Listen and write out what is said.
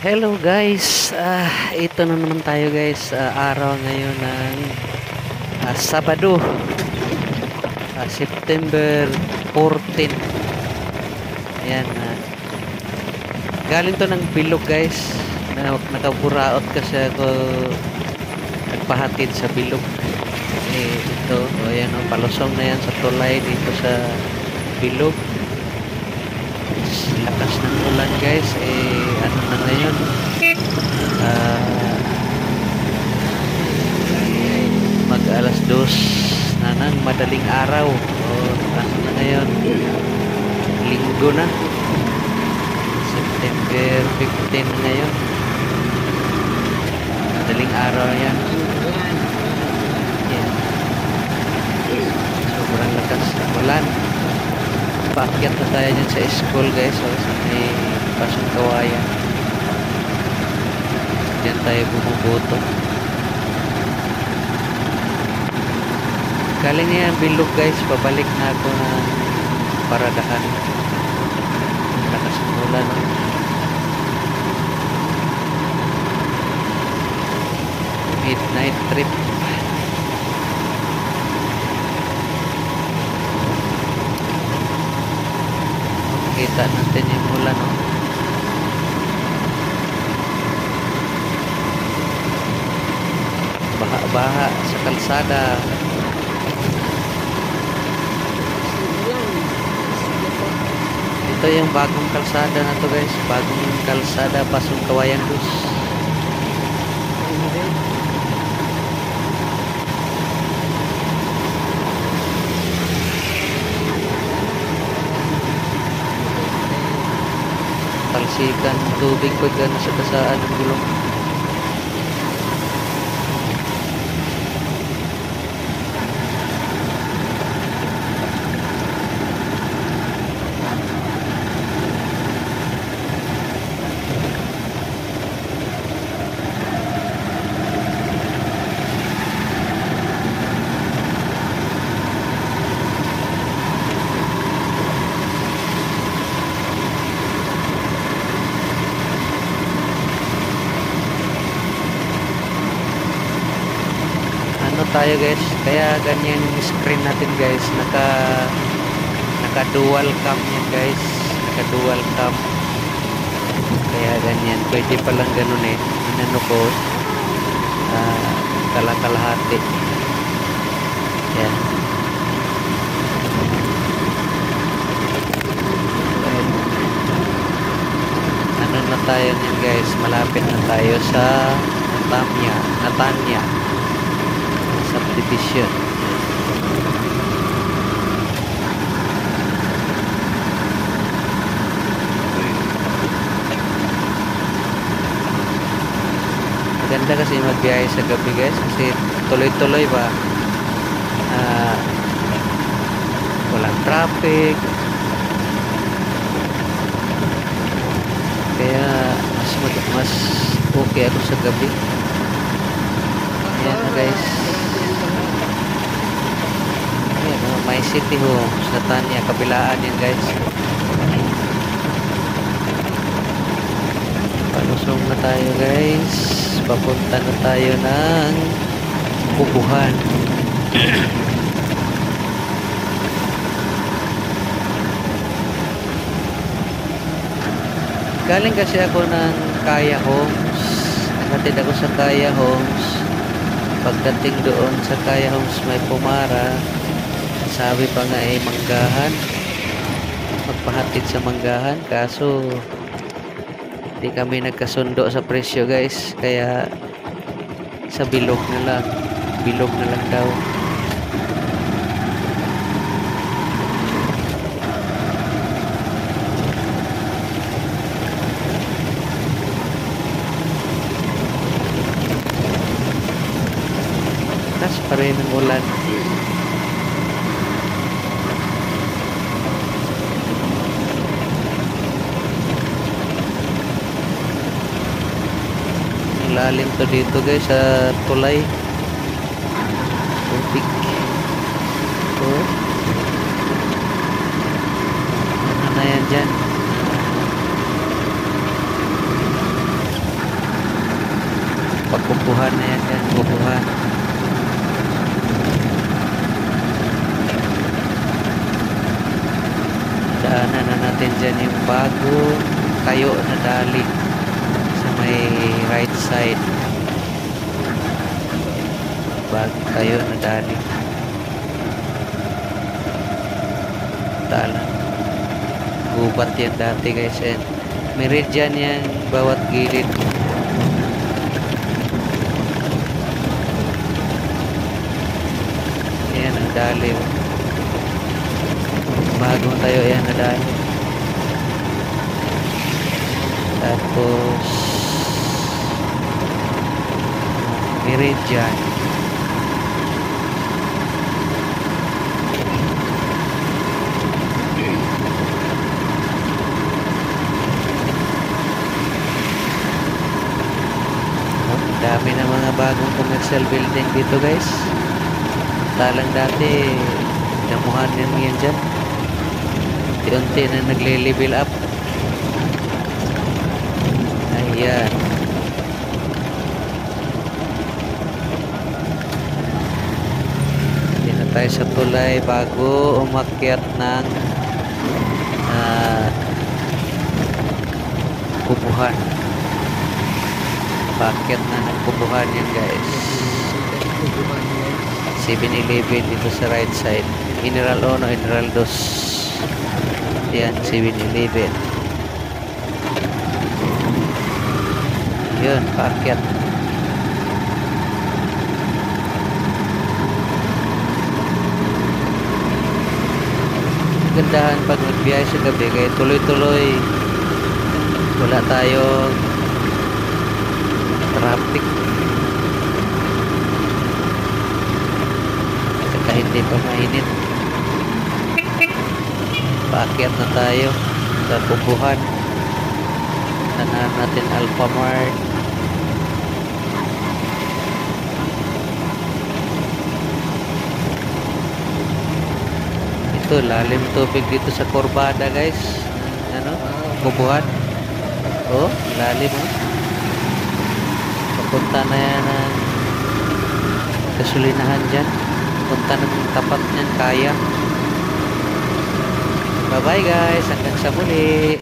Hello guys, ito na naman tayo guys, araw ngayon ng Sabado, September 14. Ayan, galing to ng Bilog guys, nakaburaot kasi ako nagpahatid sa Bilog. Ito, ayan palusong na yan sa tulay dito sa Bilog. Lakas ng ulan guys, ano na ngayon, mag alas 2 na ng madaling araw, ano na ngayon, linggo na, September 15 ngayon, madaling araw yan. Yan, sobrang lakas ng ulan. Paakyat na tayo dyan sa school guys, sa may Pasong Kawayan. Diyan tayo bumuboto. Galing niya Bilog guys, pabalik na ako ng paradahan. Lakas ng ulan, no? Midnight trip. Kita natin yung ulan, no? Baha-baha sa kalsada. Ito yung bagong kalsada na to guys, bagong kalsada Pasong Kawayan Luz. Talsikan tubig pag nasa kasaan ng gulong. Tayo guys, kaya ganyan yung screen natin guys, naka dual cam yan guys, naka dual cam, kaya ganyan, pwede palang ganun inano ko, kalakalahati yan. Ano na tayo yan guys, malapit na tayo sa Natanya subdivision. Maganda kasi magbiyahe sa gabi guys, kasi tuloy-tuloy ba, walang traffic, kaya mas okay ako sa gabi. Ayan na guys, may city ho sa Tanya, kabilaan yan guys. Palusong na tayo guys, papunta na tayo ng Bubuhan. Galing kasi ako ng Kaya Homes, nagatid ako sa Kaya Homes. Pagdating doon sa Kaya Homes may Pumara, sabi pa nga Manggahan, magpahatid sa Manggahan, kaso di kami nagkasundo sa presyo guys, kaya sa Bilog na lang daw. Tas pa rin ang ulan. Lalim to dito guys sa tulay, tubig. Ano na yan dyan, kubuhan na yan dyan, kubuhan. Daanan na natin dyan yung bago tayo na dali sa may right side. Bago tayo na dali. Talang gubat yan dati guys, and meridian yan bawat gilid. Yan ang dali. Bagong tayo yan na dali. Tapos meridian. Dami na mga bagong commercial building dito guys. Talang dati damuhan yan dyan. Unti-unti na nagle-level up. Ayan. Hindi na tayo sa tulay bago umakyat ng kubuhan. Paket na ng kubuhan yan guys. 7-Eleven dito sa right side. General 1, General 2. Yan, 7-Eleven. Yun, paket. Gandahan pag magbiyahe sa gabi kaya tuloy-tuloy. Wala tayong traffic. Saka hindi pa mainit. Paakyat na tayo sa kubuhan. Tanahan natin Alphamart. Ito, lalim tubig dito sa Corbada guys. Ano? Kubuhan. Oh, lalim oh. Punta na yan ang gasolinahan dyan. Punta ng tapat niyan kaya. Bye bye guys, hanggang sa muli.